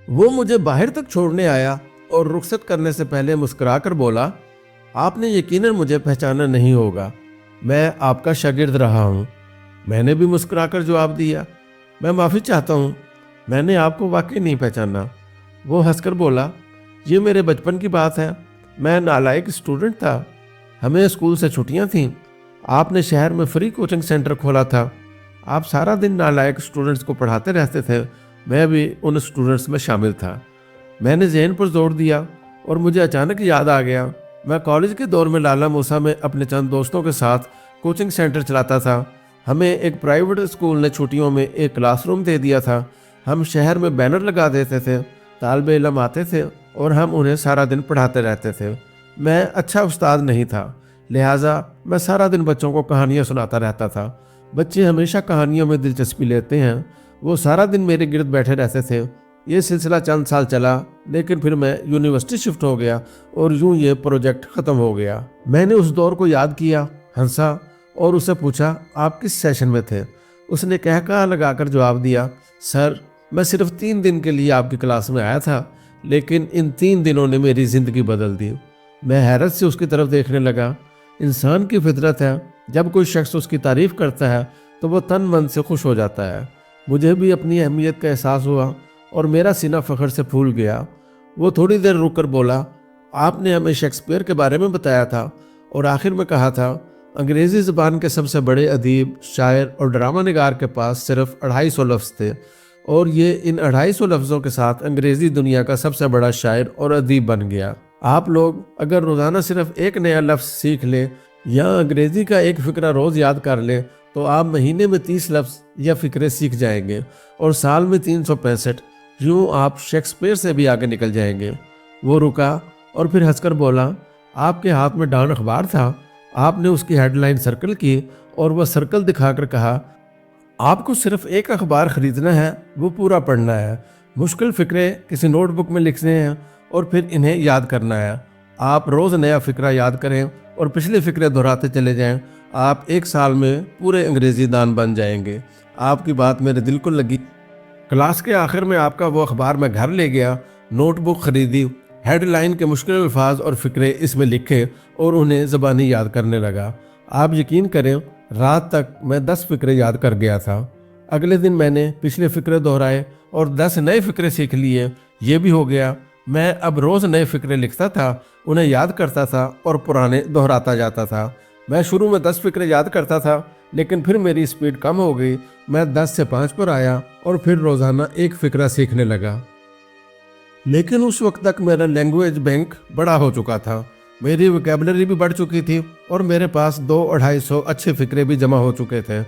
وہ مجھے باہر تک چھوڑنے آیا اور رخصت کرنے سے پہلے مسکرا کر بولا، آپ نے یقیناً مجھے پہچانا نہیں ہوگا، میں آپ کا شاگرد رہا ہوں۔ میں نے بھی مسکرا کر جواب دیا، میں معافی چاہتا ہوں، میں نے آپ کو واقعی نہیں پہچانا۔ وہ ہنس کر بولا، یہ میرے بچپن کی بات ہے، میں نالائق اسٹوڈنٹ تھا، ہمیں اسکول سے چھٹیاں تھیں، آپ نے شہر میں فری کوچنگ سینٹر کھولا تھا، آپ سارا دن نالائق اسٹوڈنٹس کو پڑھاتے رہتے تھے، میں بھی ان اسٹوڈنٹس میں شامل تھا۔ میں نے ذہن پر زور دیا اور مجھے اچانک یاد آ گیا، میں کالج کے دور میں لالا موسیٰ میں اپنے چند دوستوں کے ساتھ کوچنگ سینٹر چلاتا تھا، ہمیں ایک پرائیویٹ اسکول نے چھٹیوں میں ایک کلاس روم دے دیا تھا، ہم شہر میں بینر لگا دیتے تھے، طالب علم آتے تھے اور ہم انہیں سارا دن پڑھاتے رہتے تھے۔ میں اچھا استاد نہیں تھا، لہٰذا میں سارا دن بچوں کو کہانیاں سناتا رہتا تھا، بچے ہمیشہ کہانیوں میں دلچسپی لیتے ہیں، وہ سارا دن میرے گرد بیٹھے رہتے تھے۔ یہ سلسلہ چند سال چلا، لیکن پھر میں یونیورسٹی شفٹ ہو گیا اور یوں یہ پروجیکٹ ختم ہو گیا۔ میں نے اس دور کو یاد کیا، ہنسا اور اسے پوچھا، آپ کس سیشن میں تھے؟ اس نے کہا لگا کر جواب دیا، سر میں صرف 3 دن کے لیے آپ کی کلاس میں آیا تھا، لیکن ان 3 دنوں نے میری زندگی بدل دی۔ میں حیرت سے اس کی طرف دیکھنے لگا۔ انسان کی فطرت ہے، جب کوئی شخص اس کی تعریف کرتا ہے تو وہ تن من سے خوش ہو جاتا ہے۔ مجھے بھی اپنی اہمیت کا احساس ہوا اور میرا سینہ فخر سے پھول گیا۔ وہ تھوڑی دیر رک کر بولا، آپ نے ہمیں شیکسپیئر کے بارے میں بتایا تھا اور آخر میں کہا تھا، انگریزی زبان کے سب سے بڑے ادیب، شاعر اور ڈرامہ نگار کے پاس صرف 250 لفظ تھے، اور یہ ان 250 لفظوں کے ساتھ انگریزی دنیا کا سب سے بڑا شاعر اور ادیب بن گیا۔ آپ لوگ اگر روزانہ صرف ایک نیا لفظ سیکھ لیں یا انگریزی کا ایک فقرہ روز یاد کر لیں تو آپ مہینے میں 30 لفظ یا فقرے سیکھ جائیں گے اور سال میں 365، یوں آپ شیکسپیئر سے بھی آگے نکل جائیں گے۔ وہ رکا اور پھر ہنس کر بولا، آپ کے ہاتھ میں ڈان اخبار تھا، آپ نے اس کی ہیڈ لائن سرکل کی اور وہ سرکل دکھا کر کہا، آپ کو صرف ایک اخبار خریدنا ہے، وہ پورا پڑھنا ہے، مشکل فقرے کسی نوٹ بک میں لکھنے ہیں اور پھر انہیں یاد کرنا ہے۔ آپ روز نیا فقرہ یاد کریں اور پچھلے فقرے دہراتے چلے جائیں، آپ 1 سال میں پورے انگریزی دان بن جائیں گے۔ آپ کی بات میرے دل کو لگی۔ کلاس کے آخر میں آپ کا وہ اخبار میں گھر لے گیا، نوٹ بک خریدی، ہیڈ لائن کے مشکل الفاظ اور فقرے اس میں لکھے اور انہیں زبانی یاد کرنے لگا۔ آپ یقین کریں، رات تک میں 10 فقرے یاد کر گیا تھا۔ اگلے دن میں نے پچھلے فقرے دہرائے اور 10 نئے فقرے سیکھ لیے۔ یہ بھی ہو گیا، میں اب روز نئے فقرے لکھتا تھا، انہیں یاد کرتا تھا اور پرانے دہراتا جاتا تھا۔ میں شروع میں 10 فقرے یاد کرتا تھا، لیکن پھر میری سپیڈ کم ہو گئی، میں 10 سے 5 پر آیا اور پھر روزانہ 1 فقرہ سیکھنے لگا۔ لیکن اس وقت تک میرا لینگویج بینک بڑا ہو چکا تھا، میری ویکیبلری بھی بڑھ چکی تھی اور میرے پاس 200-250 اچھے فقرے بھی جمع ہو چکے تھے۔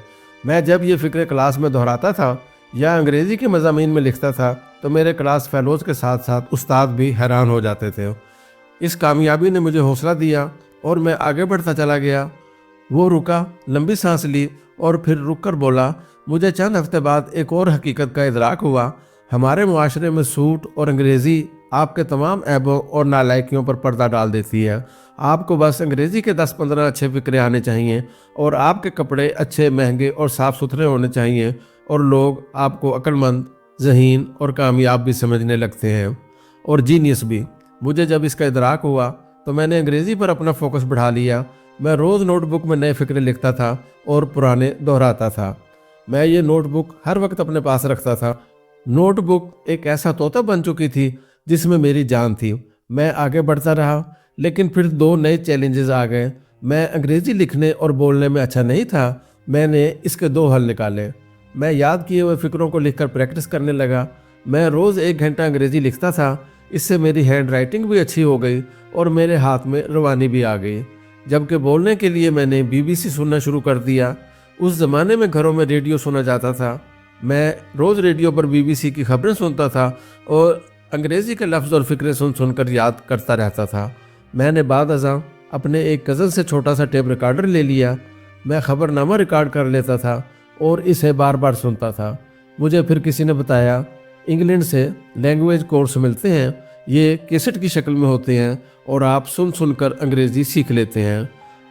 میں جب یہ فقرے کلاس میں دہراتا تھا یا انگریزی کے مضامین میں لکھتا تھا تو میرے کلاس فیلوز کے ساتھ ساتھ استاد بھی حیران ہو جاتے تھے۔ اس کامیابی نے مجھے حوصلہ دیا اور میں آگے بڑھتا چلا گیا۔ وہ رکا، لمبی سانس لی اور پھر رک کر بولا، مجھے چند ہفتے بعد ایک اور حقیقت کا ادراک ہوا، ہمارے معاشرے میں سوٹ اور انگریزی آپ کے تمام عیبوں اور نالائکیوں پر پردہ ڈال دیتی ہے۔ آپ کو بس انگریزی کے 10-15 اچھے فقرے آنے چاہیے اور آپ کے کپڑے اچھے، مہنگے اور صاف ستھرے ہونے چاہیے، اور لوگ آپ کو عقل مند، ذہین اور کامیاب بھی سمجھنے لگتے ہیں، اور جینیس بھی۔ مجھے جب اس کا ادراک ہوا تو میں نے انگریزی پر اپنا فوکس بڑھا لیا۔ میں روز نوٹ بک میں نئے فقرے لکھتا تھا اور پرانے دہراتا تھا۔ میں یہ نوٹ بک ہر وقت اپنے پاس رکھتا تھا۔ نوٹ بک ایک ایسا طوطا بن چکی تھی جس میں میری جان تھی۔ میں آگے بڑھتا رہا، لیکن پھر 2 نئے چیلنجز آ گئے۔ میں انگریزی لکھنے اور بولنے میں اچھا نہیں تھا۔ میں نے اس کے 2 حل نکالے۔ میں یاد کیے ہوئے فقروں کو لکھ کر پریکٹس کرنے لگا۔ میں روز 1 گھنٹہ انگریزی لکھتا تھا، اس سے میری ہینڈ رائٹنگ بھی اچھی ہو گئی اور میرے ہاتھ میں روانی بھی آ گئی۔ جبکہ بولنے کے لیے میں نے BBC سننا شروع کر دیا۔ اس زمانے میں گھروں میں ریڈیو سنا جاتا تھا، میں روز ریڈیو پر BBC کی خبریں سنتا تھا اور انگریزی کے لفظ اور فقرے سن کر یاد کرتا رہتا تھا۔ میں نے بعد ازاں اپنے ایک کزن سے چھوٹا سا ٹیپ ریکارڈر لے لیا۔ میں خبر نامہ ریکارڈ کر لیتا تھا اور اسے بار بار سنتا تھا۔ مجھے پھر کسی نے بتایا، انگلینڈ سے لینگویج کورس ملتے ہیں، یہ کیسٹ کی شکل میں ہوتے ہیں اور آپ سن کر انگریزی سیکھ لیتے ہیں۔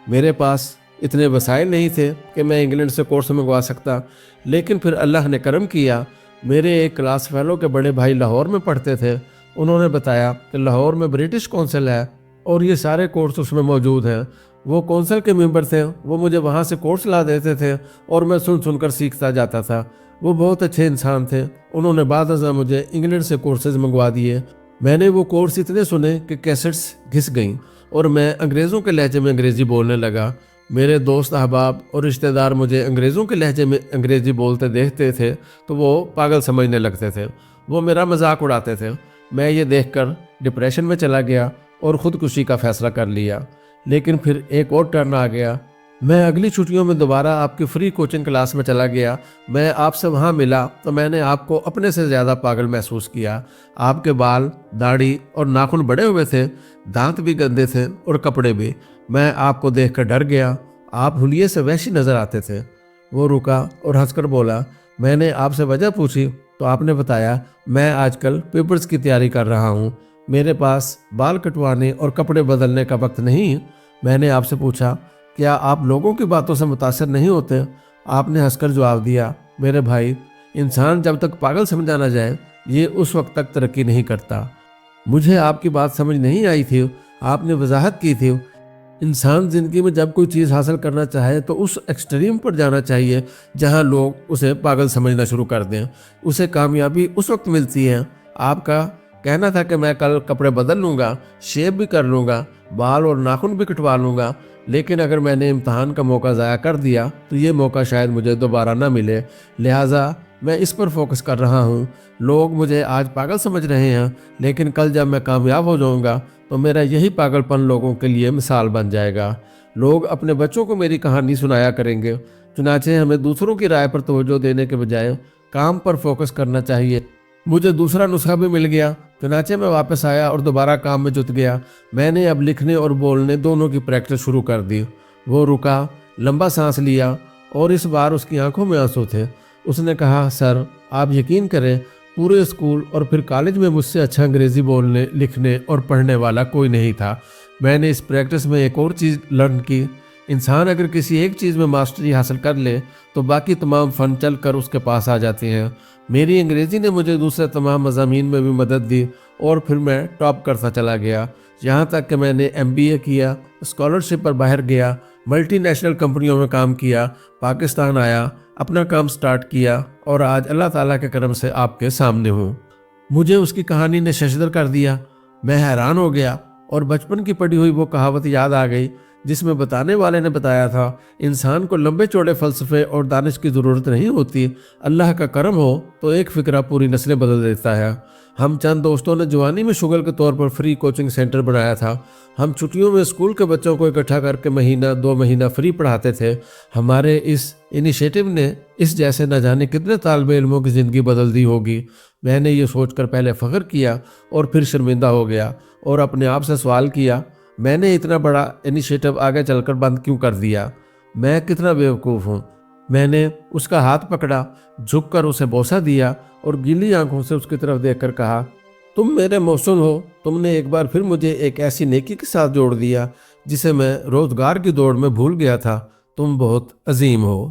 میرے پاس اتنے وسائل نہیں تھے کہ میں انگلینڈ سے کورس منگوا سکتا، لیکن پھر اللہ نے کرم کیا میرے ایک کلاس فیلو کے بڑے بھائی لاہور میں پڑھتے تھے، انہوں نے بتایا کہ لاہور میں برٹش کونسل ہے اور یہ سارے کورس اس میں موجود ہیں۔ وہ کونسل کے ممبر تھے، وہ مجھے وہاں سے کورس لا دیتے تھے اور میں سن سن کر سیکھتا جاتا تھا۔ وہ بہت اچھے انسان تھے، انہوں نے بعد ازاں مجھے انگلینڈ سے کورسز منگوا دیے۔ میں نے وہ کورس اتنے سنے کہ کیسٹس گھس گئیں اور میں انگریزوں کے لہجے میں انگریزی بولنے لگا۔ میرے دوست احباب اور رشتہ دار مجھے انگریزوں کے لہجے میں انگریزی بولتے دیکھتے تھے تو وہ پاگل سمجھنے لگتے تھے، وہ میرا مذاق اڑاتے تھے۔ میں یہ دیکھ کر ڈپریشن میں چلا گیا اور خودکشی کا فیصلہ کر لیا۔ لیکن پھر ایک اور ٹرن آ گیا، میں اگلی چھٹیوں میں دوبارہ آپ کی فری کوچنگ کلاس میں چلا گیا۔ میں آپ سے وہاں ملا تو میں نے آپ کو اپنے سے زیادہ پاگل محسوس کیا۔ آپ کے بال، داڑھی اور ناخن بڑے ہوئے تھے، دانت بھی گندے تھے اور کپڑے بھی۔ میں آپ کو دیکھ کر ڈر گیا، آپ حلیے سے وحشی نظر آتے تھے۔ وہ رکا اور ہنس کر بولا۔ میں نے آپ سے وجہ پوچھی تو آپ نے بتایا، میں آج کل پیپرز کی تیاری کر رہا ہوں، میرے پاس بال کٹوانے اور کپڑے بدلنے کا وقت نہیں۔ میں نے آپ سے پوچھا، کیا آپ لوگوں کی باتوں سے متاثر نہیں ہوتے؟ آپ نے ہنس کر جواب دیا، میرے بھائی، انسان جب تک پاگل سمجھا نہ جائے یہ اس وقت تک ترقی نہیں کرتا۔ مجھے آپ کی بات سمجھ نہیں آئی تھی، آپ نے وضاحت کی تھی، انسان زندگی میں جب کوئی چیز حاصل کرنا چاہے تو اس ایکسٹریم پر جانا چاہیے جہاں لوگ اسے پاگل سمجھنا شروع کر دیں، اسے کامیابی اس وقت ملتی ہے۔ آپ کا کہنا تھا کہ میں کل کپڑے بدل لوں گا، شیو بھی کر لوں گا، بال اور ناخن بھی کٹوا لوں گا، لیکن اگر میں نے امتحان کا موقع ضائع کر دیا تو یہ موقع شاید مجھے دوبارہ نہ ملے، لہٰذا میں اس پر فوکس کر رہا ہوں۔ لوگ مجھے آج پاگل سمجھ رہے ہیں، لیکن کل جب میں کامیاب ہو جاؤں گا تو میرا یہی پاگل پن لوگوں کے لیے مثال بن جائے گا۔ لوگ اپنے بچوں کو میری کہانی سنایا کریں گے۔ چنانچہ ہمیں دوسروں کی رائے پر توجہ دینے کے بجائے کام پر فوکس کرنا چاہیے۔ مجھے دوسرا نسخہ بھی مل گیا، چنانچہ میں واپس آیا اور دوبارہ کام میں جت گیا۔ میں نے اب لکھنے اور بولنے دونوں کی پریکٹس شروع کر دی۔ وہ رکا، لمبا سانس لیا اور اس بار اس کی آنکھوں میں آنسو تھے۔ اس نے کہا، سر، آپ یقین کریں، پورے اسکول اور پھر کالج میں مجھ سے اچھا انگریزی بولنے، لکھنے اور پڑھنے والا کوئی نہیں تھا۔ میں نے اس پریکٹس میں ایک اور چیز لرن کی، انسان اگر کسی ایک چیز میں ماسٹری حاصل کر لے تو باقی تمام فن چل کر اس کے پاس آ جاتے ہیں۔ میری انگریزی نے مجھے دوسرے تمام مضامین میں بھی مدد دی اور پھر میں ٹاپ کرتا چلا گیا، یہاں تک کہ میں نے MBA کیا، اسکالرشپ پر باہر گیا، ملٹی نیشنل کمپنیوں میں کام کیا، پاکستان آیا، اپنا کام سٹارٹ کیا اور آج اللہ تعالیٰ کے کرم سے آپ کے سامنے ہوں۔ مجھے اس کی کہانی نے ششدر کر دیا، میں حیران ہو گیا اور بچپن کی پڑھی ہوئی وہ کہاوت یاد آ گئی جس میں بتانے والے نے بتایا تھا، انسان کو لمبے چوڑے فلسفے اور دانش کی ضرورت نہیں ہوتی، اللہ کا کرم ہو تو ایک فکرہ پوری نسلیں بدل دیتا ہے۔ ہم چند دوستوں نے جوانی میں شغل کے طور پر فری کوچنگ سینٹر بنایا تھا۔ ہم چھٹیوں میں اسکول کے بچوں کو اکٹھا کر کے مہینہ 2 مہینہ فری پڑھاتے تھے۔ ہمارے اس انیشیٹو نے اس جیسے نہ جانے کتنے طالب علموں کی زندگی بدل دی ہوگی۔ میں نے یہ سوچ کر پہلے فخر کیا اور پھر شرمندہ ہو گیا اور اپنے آپ سے سوال کیا، میں نے اتنا بڑا انیشیٹو آگے چل کر بند کیوں کر دیا؟ میں کتنا بیوقوف ہوں۔ میں نے اس کا ہاتھ پکڑا، جھک کر اسے بوسہ دیا اور گیلی آنکھوں سے اس کی طرف دیکھ کر کہا، تم میرے محسن ہو، تم نے ایک بار پھر مجھے ایک ایسی نیکی کے ساتھ جوڑ دیا جسے میں روزگار کی دوڑ میں بھول گیا تھا، تم بہت عظیم ہو۔